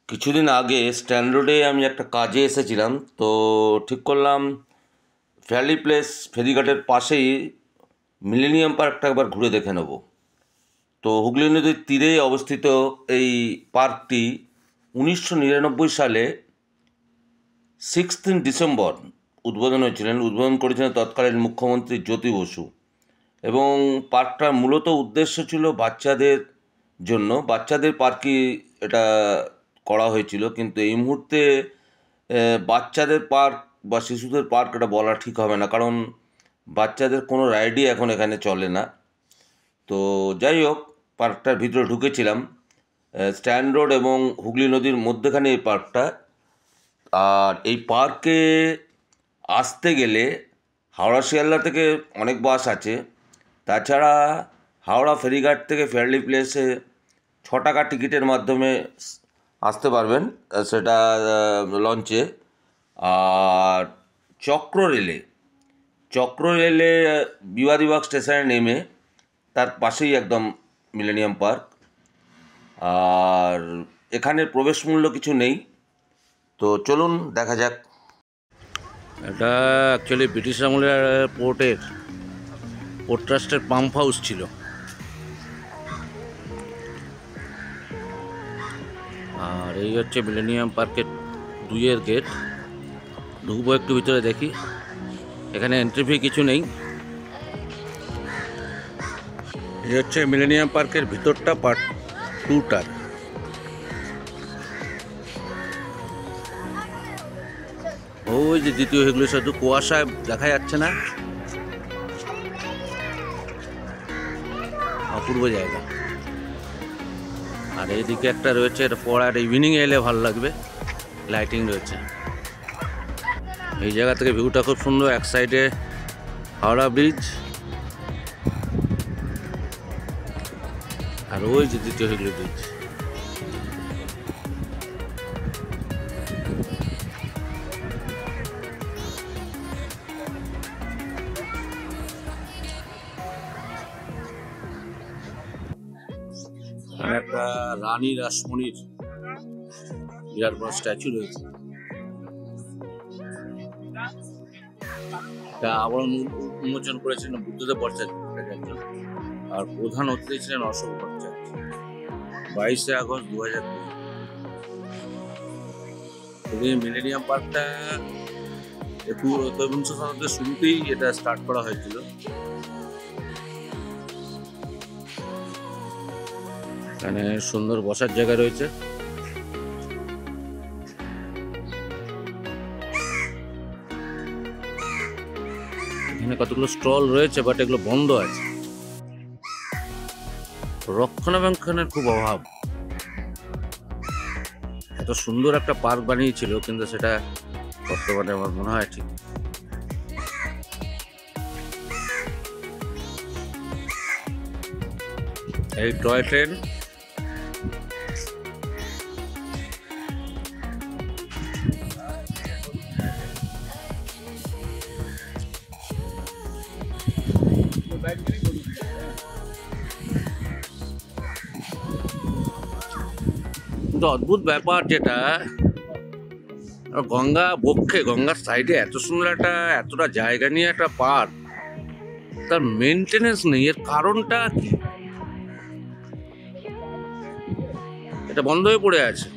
কিছুদিন আগে স্ট্যান্ড রোডে আমি একটা কাজে এসেছিলাম, তো ঠিক করলাম ফেয়ারলি প্লেস ফেরিঘাটের পাশেই মিলেনিয়াম পার্কটা একবার ঘুরে দেখে নেব। তো হুগলি নদীর তীরে অবস্থিত এই পার্কটি 1999 সালে ডিসেম্বর উদ্বোধন হয়েছিলেন। উদ্বোধন করেছিলেন তৎকালীন মুখ্যমন্ত্রী জ্যোতি বসু। এবং পার্কটার মূলত উদ্দেশ্য ছিল বাচ্চাদের জন্য, বাচ্চাদের পার্কই এটা করা হয়েছিল। কিন্তু এই মুহূর্তে বাচ্চাদের পার্ক বা শিশুদের পার্ক এটা বলা ঠিক হবে না, কারণ বাচ্চাদের কোনো রাইডই এখন এখানে চলে না। তো যাই হোক, পার্কটার ভিতরে ঢুকেছিলাম। স্ট্যান্ড রোড এবং হুগলি নদীর মধ্যেখানে এই পার্কটা। আর এই পার্কে আসতে গেলে হাওড়া শিয়ালদা থেকে অনেক বাস আছে। তাছাড়া হাওড়া ফেরিঘাট থেকে ফেয়ারলি প্লেসে 6 টাকা টিকিটের মাধ্যমে আসতে পারবেন, সেটা লঞ্চে। আর চক্র রেলে বিবাদীবাগ স্টেশনে নেমে তার পাশেই একদম মিলেনিয়াম পার্ক। আর এখানে প্রবেশ মূল্য কিছু নেই। তো চলুন দেখা যাক। এটা অ্যাকচুয়ালি ব্রিটিশ আমলের পোর্ট ট্রাস্টের পাম্প হাউস ছিল। আর এই হচ্ছে মিলেনিয়াম পার্কের 2 গেট। ঢুকবো একটু ভিতরে, দেখি। এখানে এন্ট্রি ফি কিছু নেই। এই হচ্ছে মিলেনিয়াম পার্কের ভিতরটা, পার্ট 2টার। ওই যে দ্বিতীয় হেগুলো শুধু কুয়াশায় দেখা যাচ্ছে না, অপূর্ব জায়গা। আর এইদিকে একটা রয়েছে, এটা পড়ার ইভিনিংয়ে এলে ভালো লাগবে, লাইটিং রয়েছে। এই জায়গা থেকে ভিউটা খুব সুন্দর। এক সাইডে হাওড়া ব্রিজ, আর ওই যে দ্বিতীয় হেগুলো ব্রিজ। একটা রানী রাসমণির বিরাট বড় স্ট্যাচু রয়েছে। এটা আবরণ উন্মোচন করেছিলেন বুদ্ধদেব ভট্টাচার্য, আর প্রধান অতিথি ছিলেন অশোক ভট্টাচার্য। 22শে আগস্ট 2002। মিলেনিয়াম পার্কটা একবিংশ শতাব্দীর শুরুতেই এটা স্টার্ট করা হয়েছিল। এখানে সুন্দর বসার জায়গা রয়েছে। এখানে কতগুলো স্টল রয়েছে, বাট এগুলো বন্ধ আছে। রক্ষণাবেক্ষণের খুব অভাব। এত সুন্দর একটা পার্ক বানিয়েছিল, কিন্তু সেটা বর্তমানে আমার মনে হয় ঠিক। এই টয় ট্রেন, অদ্ভুত ব্যাপার যেটা, গঙ্গার সাইডে এত সুন্দর এতটা জায়গা নিয়ে একটা পার্ক, তার মেনটেনেন্স নেই। এর কারণটা কি? এটা বন্ধ হয়ে পড়ে আছে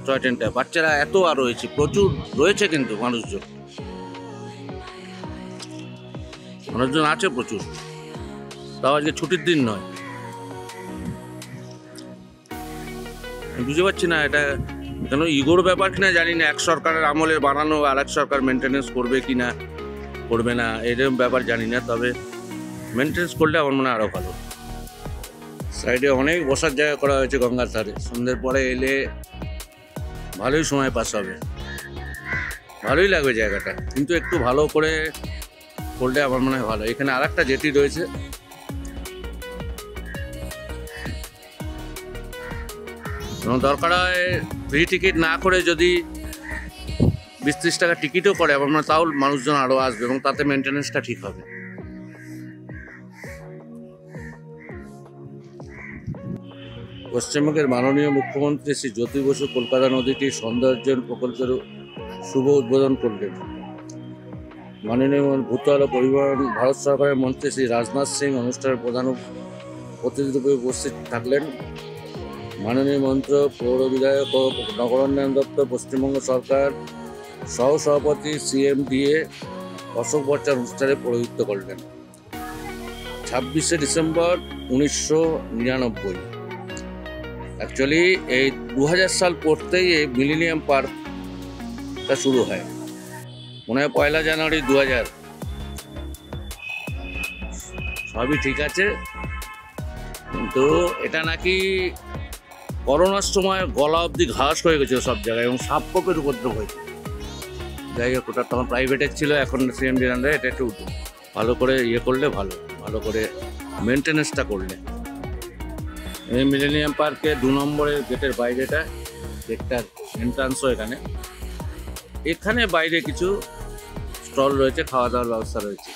টয় ট্রেনটা। বাচ্চারা এত আর রয়েছে, প্রচুর রয়েছে, কিন্তু মানুষজন আছে প্রচুর। তাও আজকে ছুটির দিন নয়। বুঝতে পারছি না এটা কেন ইগোর ব্যাপার কিনা জানি না। এক সরকারের আমলের বানানো, আর এক সরকার মেনটেনেন্স করবে কিনা করবে না এরকম ব্যাপার জানি না। তবে মেনটেনেন্স করলে আমার মনে হয় আরও ভালো। সাইডে অনেক বসার জায়গা করা হয়েছে গঙ্গার ধারে। সন্ধ্যের পরে এলে ভালোই সময় পাস হবে, ভালোই লাগবে জায়গাটা, কিন্তু একটু ভালো করে করলে আমার মনে হয় ভালো। এখানে আর একটা জেটি রয়েছে। দরকার হয় ফ্রি টিকিট না করে যদি 20-30 টাকা টিকিটও করে, আমার মনে হয় তাও মানুষজন আরও আসবে এবং তাতে মেনটেনেন্সটা ঠিক হবে। পশ্চিমবঙ্গের মাননীয় মুখ্যমন্ত্রী শ্রী জ্যোতি বসু কলকাতা নদীটির সৌন্দর্যায়ন প্রকল্পের শুভ উদ্বোধন করলেন। মাননীয় ভূতল ও পরিবহন ভারত সরকারের মন্ত্রী শ্রী রাজনাথ সিং অনুষ্ঠানের প্রধান অতিথিরূপে উপস্থিত থাকলেন। মাননীয় মন্ত্রী, পৌর বিধায়ক ও নগরোন্নয়ন দপ্তর, পশ্চিমবঙ্গ সরকার সহ-সভাপতি CMDA অশোক ভট্টাচার্য অনুষ্ঠানে পৌরোহিত্য করলেন। 26শে ডিসেম্বর 1999। অ্যাকচুয়ালি এই 2000 সাল পড়তেই এই মিলেনিয়াম পার্কটা শুরু হয়, মনে হয় 1 জানুয়ারি 2000। সবই ঠিক আছে, কিন্তু এটা নাকি করোনার সময় গলা অবধি ঘাস হয়ে গেছিল সব জায়গায় এবং সাপকোপের উপদ্রব হয়েছে। যাই হোক, ওটা তখন প্রাইভেটের ছিল, এখন CMDর আন্ডারে। এটা একটু ভালো করে করলে ভালো করে মেনটেনেন্সটা করলে। এই মিলেনিয়াম পার্কে 2 নম্বরের গেটের বাইরেটা, গেটটার এন্ট্রান্সও এখানে বাইরে কিছু স্টল রয়েছে, খাওয়া দাওয়ার ব্যবস্থা রয়েছে।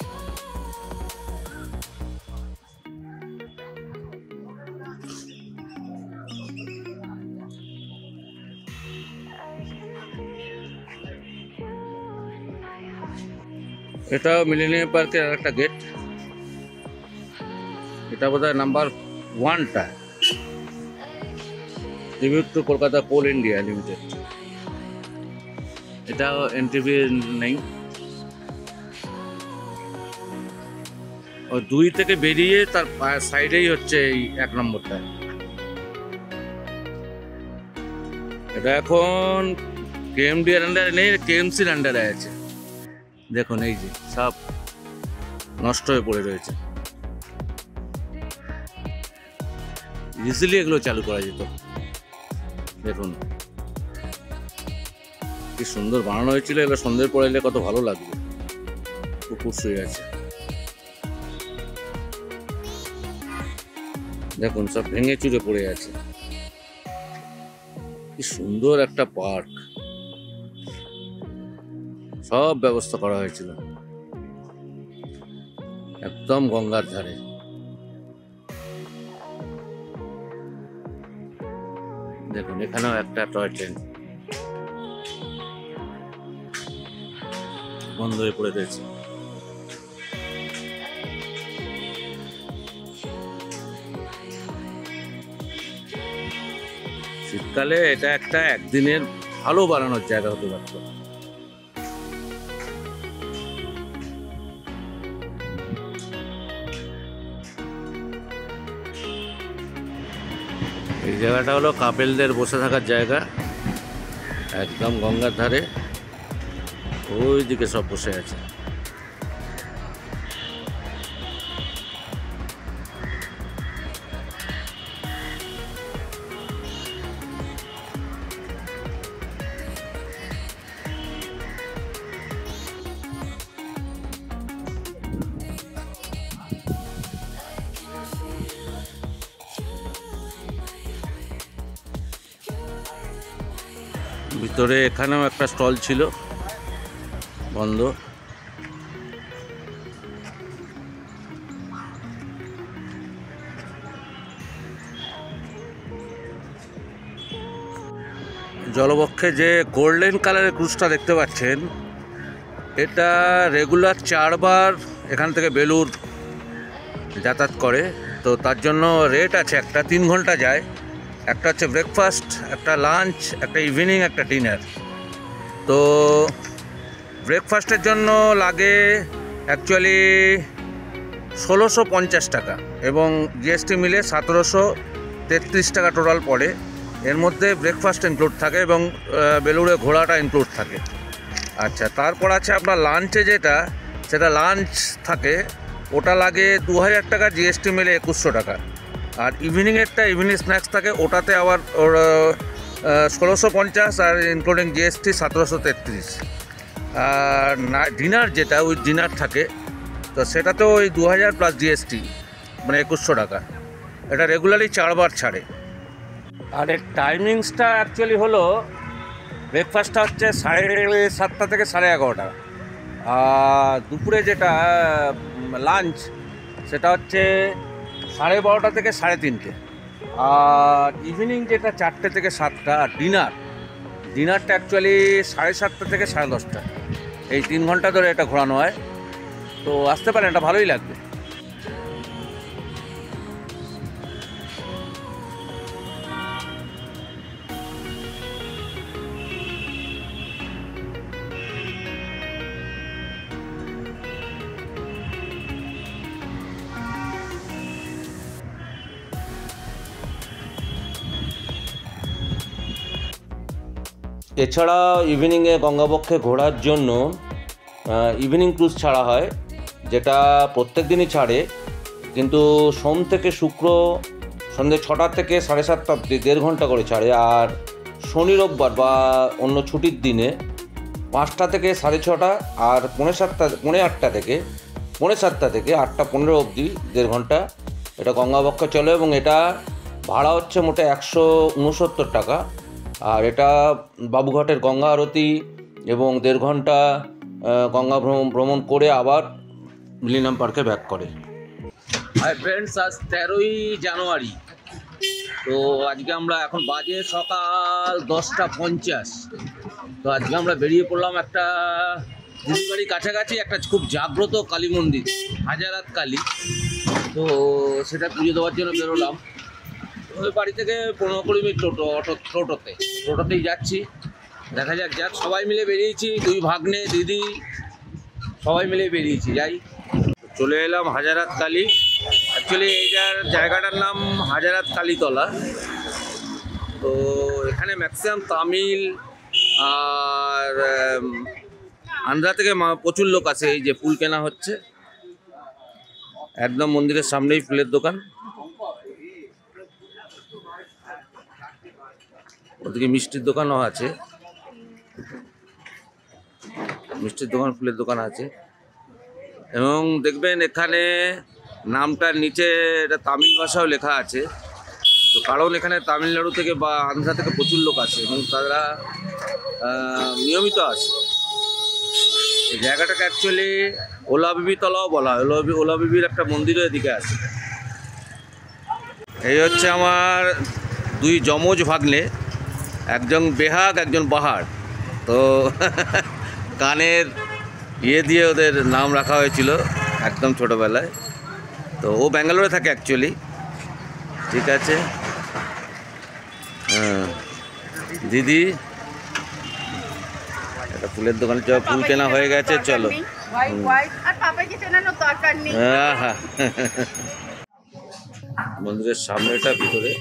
এটা মিলেনিয়াম পার্কের আর একটা গেট। এটা বোধহয় নাম্বার 1টা, tribute to Kolkata coal India limited. এটাও এন্ট্রি নেই। ও 2 থেকে বেরিয়ে তার সাইডেই হচ্ছে এই 1 নম্বরটা। এটা এখন KMDর আন্ডারে নেই, KMCর আন্ডারে আছে। দেখুন, এই যে সব নষ্ট হয়ে পড়ে রয়েছে। ইজিলি এগুলো চালু করা যেত। দেখুন কি সুন্দর বানানো হয়েছিল। এগুলো সন্ধ্যের পরে এলে কত ভালো লাগবে। কুকুর শুয়ে আছে, দেখুন সব ভেঙে চুরে পড়ে আছে। কি সুন্দর একটা পার্ক, সব ব্যবস্থা করা হয়েছিল একদম গঙ্গার ধারে। দেখুন এখানেও একটা টয় ট্রেন বন্ধ হয়ে পড়ে রয়েছে। শীতকালে এটা একটা একদিনের ভালো বানানোর জায়গা হতে পারত। এই জায়গাটা হলো কাপেলদের বসে থাকার জায়গা, একদম গঙ্গার ধারে। ওইদিকে সব বসে আছে। ভিতরে এখানেও একটা স্টল ছিল, বন্ধ। জলবক্ষে যে গোল্ডেন কালারের ক্রুজটা দেখতে পাচ্ছেন, এটা রেগুলার 4 বার এখান থেকে বেলুর যাতায়াত করে। তো তার জন্য রেট আছে, একটা 3 ঘন্টা যায়। একটা হচ্ছে ব্রেকফাস্ট, একটা লাঞ্চ, একটা ইভিনিং, একটা ডিনার। তো ব্রেকফাস্টের জন্য লাগে অ্যাকচুয়ালি 1650 টাকা এবং GST মিলে 1733 টাকা টোটাল পড়ে। এর মধ্যে ব্রেকফাস্ট ইনক্লুড থাকে এবং বেলুড়ে ঘোরাটা ইনক্লুড থাকে। আচ্ছা, তারপর আছে আপনার লাঞ্চে সেটা লাঞ্চ থাকে, ওটা লাগে 2000 টাকা, GST মিলে 2100 টাকা। আর ইভিনিংয়েরটা ইভিনিং স্ন্যাক্স থাকে, ওটাতে আবার 1650 আর ইনক্লুডিং GST 1733। আর ডিনার যেটা ওই ডিনার থাকে, তো সেটাতেও ওই 2000 প্লাস GST, মানে 2100 টাকা। এটা রেগুলারলি 4 বার ছাড়ে। আর এর টাইমিংসটা অ্যাকচুয়ালি হলো, ব্রেকফাস্টটা হচ্ছে 7:30 থেকে 11:30। আর দুপুরে যেটা লাঞ্চ, সেটা হচ্ছে 12:30 থেকে 3:30। আর ইভিনিং যেটা 4টে থেকে 7টা, আর ডিনারটা অ্যাকচুয়ালি 7:30 থেকে 10:30, এই 3 ঘন্টা ধরে এটা ঘোরানো হয়। তো আসতে পারেন, এটা ভালোই লাগবে। এছাড়া ইভিনিংয়ে গঙ্গাবক্ষে ঘোরার জন্য ইভিনিং ক্রুজ ছাড়া হয়, যেটা প্রত্যেক দিনই ছাড়ে, কিন্তু সোম থেকে শুক্র সন্ধ্যে 6টা থেকে 7:30 অবধি 1.5 ঘন্টা করে ছাড়ে। আর শনি রোববার বা অন্য ছুটির দিনে 5টা থেকে 6:30, আর 8টা থেকে 8:15 অবধি 1.5 ঘন্টা এটা গঙ্গাবক্ষে চলে, এবং এটা ভাড়া হচ্ছে মোটে 169 টাকা। আর এটা বাবুঘাটের গঙ্গা আরতি এবং 1.5 ঘন্টা গঙ্গা ভ্রমণ করে আবার মিলেনিয়াম পার্কে ব্যাক করে। হাই ফ্রেন্ডস, আজ 13ই জানুয়ারি। তো আজকে আমরা, এখন বাজে সকাল 10:50। তো আজকে আমরা বেরিয়ে পড়লাম একটা দিদিবাড়ির কাছাকাছি একটা খুব জাগ্রত কালী মন্দির, হাজারাত কালী। তো সেটা পুজো দেওয়ার জন্য বেরোলাম। ওই বাড়ি থেকে 15-20 মিনিট টোটোতেই যাচ্ছি। দেখা যাক সবাই মিলে বেরিয়েছি, 2 ভাগ্নে, দিদি, সবাই মিলে বেরিয়েছি। যাই, চলে এলাম হাজারাত কালী। অ্যাকচুয়ালি এই জায়গাটার নাম হাজারাত কালীতলা। তো এখানে ম্যাক্সিমাম তামিল আর আন্ধ্রা থেকে প্রচুর লোক আছে। এই যে ফুল কেনা হচ্ছে, একদম মন্দিরের সামনেই ফুলের দোকান। ওদিকে মিষ্টির দোকানও আছে, মিষ্টির দোকান, ফুলের দোকান আছে। এবং দেখবেন এখানে নামটার নিচে এটা তামিল ভাষাও লেখা আছে। তো কারণ এখানে তামিলনাড়ু থেকে বা আন্ধ্রা থেকে প্রচুর লোক আসে এবং তারা নিয়মিত আসে। এই জায়গাটাকে অ্যাকচুয়ালি ওলাবিবি তলাও বলা হয়। ওলাবিবির একটা মন্দিরও এদিকে আছে। এই হচ্ছে আমার 2 যমজ ভাগ্নে, একজন বেহাগ, একজন বাহার। তো কানের দিয়ে ওদের নাম রাখা হয়েছিল একদম ছোটোবেলায়। তো ও ব্যাঙ্গালোরে থাকে অ্যাকচুয়ালি। ঠিক আছে, হ্যাঁ দিদি, একটা ফুলের দোকানে ফুল কেনা হয়ে গেছে, চলো। হ্যাঁ হ্যাঁ, মন্দিরের সামনেটা ভিতরে।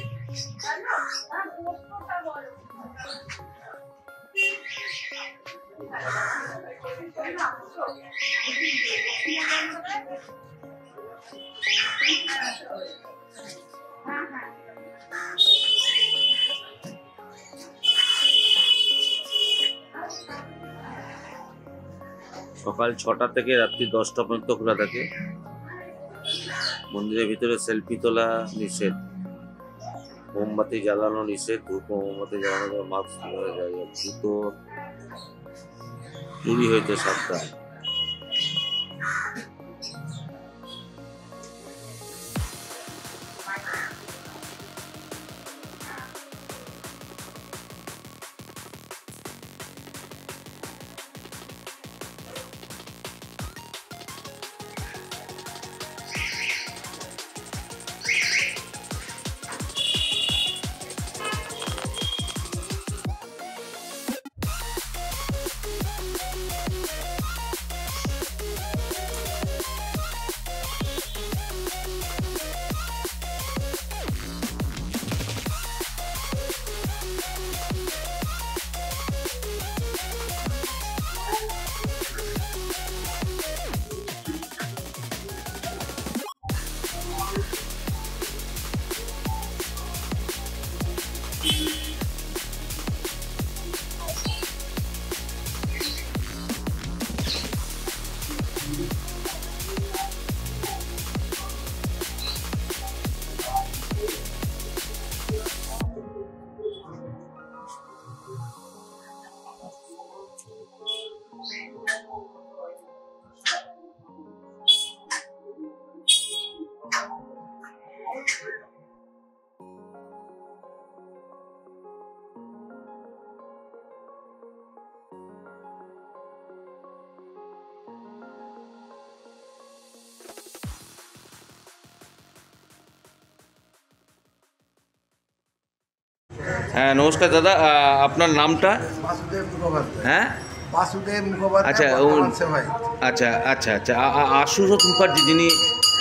সকাল 6টা থেকে রাত্রি 10টা পর্যন্ত খোলা থাকে। মন্দিরের ভিতরে সেলফি তোলা নিষেধ, মোমবাতি জ্বালানো নিষেধ, ধূপ মোমবাতি জ্বালানো, মাস্ক পরে যায়। জুতো চুরি হয়েছে 7টা। হ্যাঁ নমস্কার দাদা, আপনার নামটা? বাসুদেব মুখোপাধ্যায়। হ্যাঁ বাসুদেব মুখোপাধ্যায়, আচ্ছা, বর্তমান সেবায়। আচ্ছা আচ্ছা আচ্ছা, আশুতোষ মুখার্জি যিনি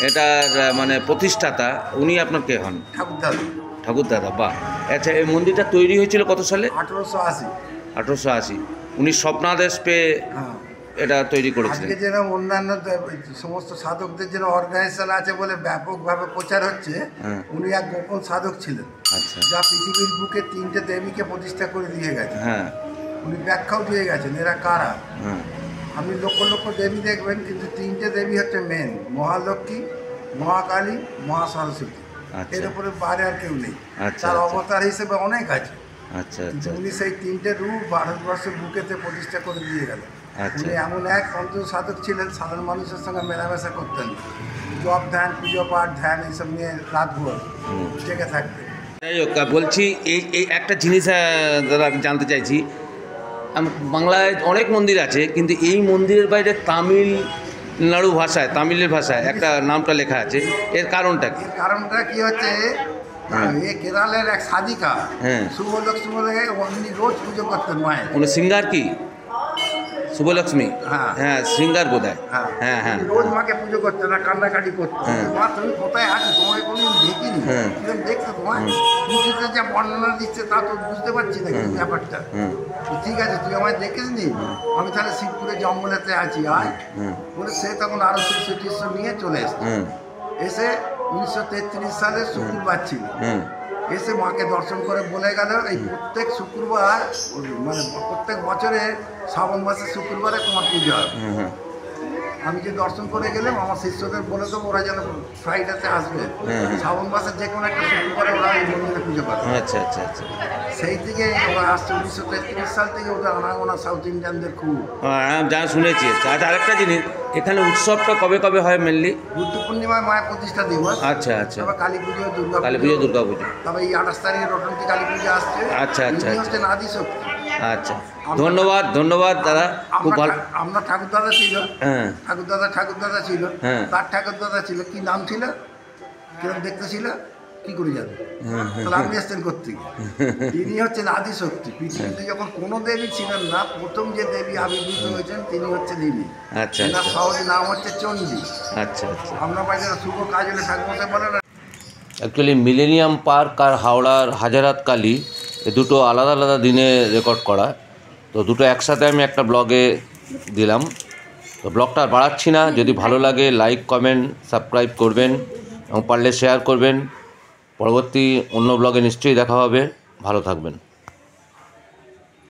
এটার মানে প্রতিষ্ঠাতা, উনি আপনার কে হন? ঠাকুরদাদা। ঠাকুর দাদা, বাহ। আচ্ছা, এই মন্দিরটা তৈরি হয়েছিল কত সালে? 1880। 1880। উনি স্বপ্নাদেশ পেয়ে হ্যাঁ, এটা তৈরি করেছিলেন। আজকে যেন অন্যান্য সমস্ত সাধকদের যেন অর্গানাইজেশন আছে বলে ব্যাপকভাবে প্রচার হচ্ছে, হ্যাঁ। উনি এক গোপন সাধক ছিলেন, আচ্ছা, যা পৃথিবীর বুকে 3টে দেবীকে প্রতিষ্ঠা করে দিয়ে গেছে। হ্যাঁ উনি ব্যাখ্যাও দিয়ে গেছেন এরা কারা। হ্যাঁ আপনি লক্ষ লক্ষ দেবী দেখবেন, কিন্তু 3টে দেবী হচ্ছে মেন: মহালক্ষ্মী, মহাকালী, মহাসরস্বতী। আচ্ছা। এর উপরে বাইরে আর কেউ নেই। আচ্ছা, তার আচ্ছা। অবতার হিসেবে অনেক আছে, আচ্ছা কিন্তু আচ্ছা উনি সেই 3টে রূপ ভারতবর্ষের বুকেতে প্রতিষ্ঠা করে দিয়ে গেলেন। আচ্ছা। উনি এমন এক অন্ত সাধক ছিলেন, সাধারণ মানুষের সঙ্গে মেলামেশা করতেন, জপ ধ্যান, পুজো পাঠ, ধ্যান এইসব নিয়ে রাতভর জেগে থাকতেন। যাই হোক, বলছি এই এই একটা জিনিস দাদা জানতে চাইছি। বাংলায় অনেক মন্দির আছে, কিন্তু এই মন্দিরের বাইরে তামিলনাড়ু ভাষায়, তামিলের ভাষায় একটা নামটা লেখা আছে, এর কারণটা কি? এর কারণটা কি হচ্ছে, হ্যাঁ। এ কেরালের এক সাধিকা, হ্যাঁ। শুভলক্ষ্মী বলে, উনি রোজ পুজো করতেন মায়ের। কোনো সিঙ্গার কি? শুভলক্ষ্মী? হ্যাঁ। হ্যাঁ, সিঙ্গার বোধ হয়। হ্যাঁ হ্যাঁ হ্যাঁ রোজ মাকে পুজো করতেন আর কান্নাকাটি করতেন। হ্যাঁ। মা তুমি কোথায় আছো, তোমাকে কোনোদিন দেখিনি। হ্যাঁ। কিন্তু দেখছো তোমায় পুজোতে যা বর্ণনা দিচ্ছে তা তো বুঝতে পারছি না কিন্তু ব্যাপারটা। হুম ঠিক আছে, তুই আমায় দেখিস নি, আমি তাহলে শিবপুরে জঙ্গলেতে আছি, আয়। হুম বলে সে তখন আরো শিষ্য নিয়ে চলে এসছে। হুম এসে 1933 সালে শুক্রবার ছিল, হুম এসে মাকে দর্শন করে বলে গেল, এই প্রত্যেক শুক্রবার, মানে প্রত্যেক বছরে শ্রাবণ মাসের শুক্রবারে তোমার পুজো হবে। হুম হুম আমি যে দর্শন করে গেলাম, আমার শিষ্যদের বলে দেবো ওরা যেন ফ্রাইডেতে আসবে, হ্যাঁ। শ্রাবণ মাসের যে কোনো একটা শুক্রবারে ওরা এই মন্দিরে পুজো করে। আচ্ছা আচ্ছা আচ্ছা। সেই থেকে ওরা আসছে 1933 সাল থেকে ওদের আনাগোনা সাউথ ইন্ডিয়ানদের খুব। হ্যাঁ, যা শুনেছি। আচ্ছা, আরেকটা জিনিস, এখানে উৎসবটা কবে কবে হয় মেনলি? বুদ্ধ পূর্ণিমায় মায়ের প্রতিষ্ঠা দিবস, আচ্ছা আচ্ছা। তারপর কালী পুজো, দুর্গা কালী পুজো, দুর্গা পুজো। তারপর এই 28 তারিখে রটন্তী কালী পুজো আসছে। আচ্ছা, আচ্ছা, ইনি আচ্ছা। হচ্ছেন আদিশক্তি। আচ্ছা, ধন্যবাদ ধন্যবাদ দাদা, খুব ভালো। আমরা ঠাকুরদাদা ছিল, হ্যাঁ ঠাকুরদাদা ছিল, হ্যাঁ। তার ঠাকুরদাদা ছিল, কি নাম ছিল, কিরকম দেখতে ছিল, কি করে যাবে, তাহলে আপনি এসছেন করতে। তিনি হচ্ছেন আদিশক্তি। পৃথিবীতে যখন কোনো দেবী ছিলেন না, প্রথম যে দেবী আবির্ভূত হয়েছেন তিনি হচ্ছেন ইনি। আচ্ছা এনার আচ্ছা সহজ নাম হচ্ছে চণ্ডী। আচ্ছা আচ্ছা। আমরা বাড়িতে শুভ কাজ হলে ঠাকুরমশাই বলেন। অ্যাকচুয়ালি মিলেনিয়াম পার্ক আর হাওড়ার হাজারাত কালী, এ দুটো আলাদা আলাদা দিনে রেকর্ড করা, তো দুটো একসাথে আমি একটা ব্লগে দিলাম। তো ব্লগটা আর বাড়াচ্ছি না, যদি ভালো লাগে লাইক কমেন্ট সাবস্ক্রাইব করবেন এবং পারলে শেয়ার করবেন। পরবর্তী অন্য ব্লগে নিশ্চয়ই দেখা হবে, ভালো থাকবেন।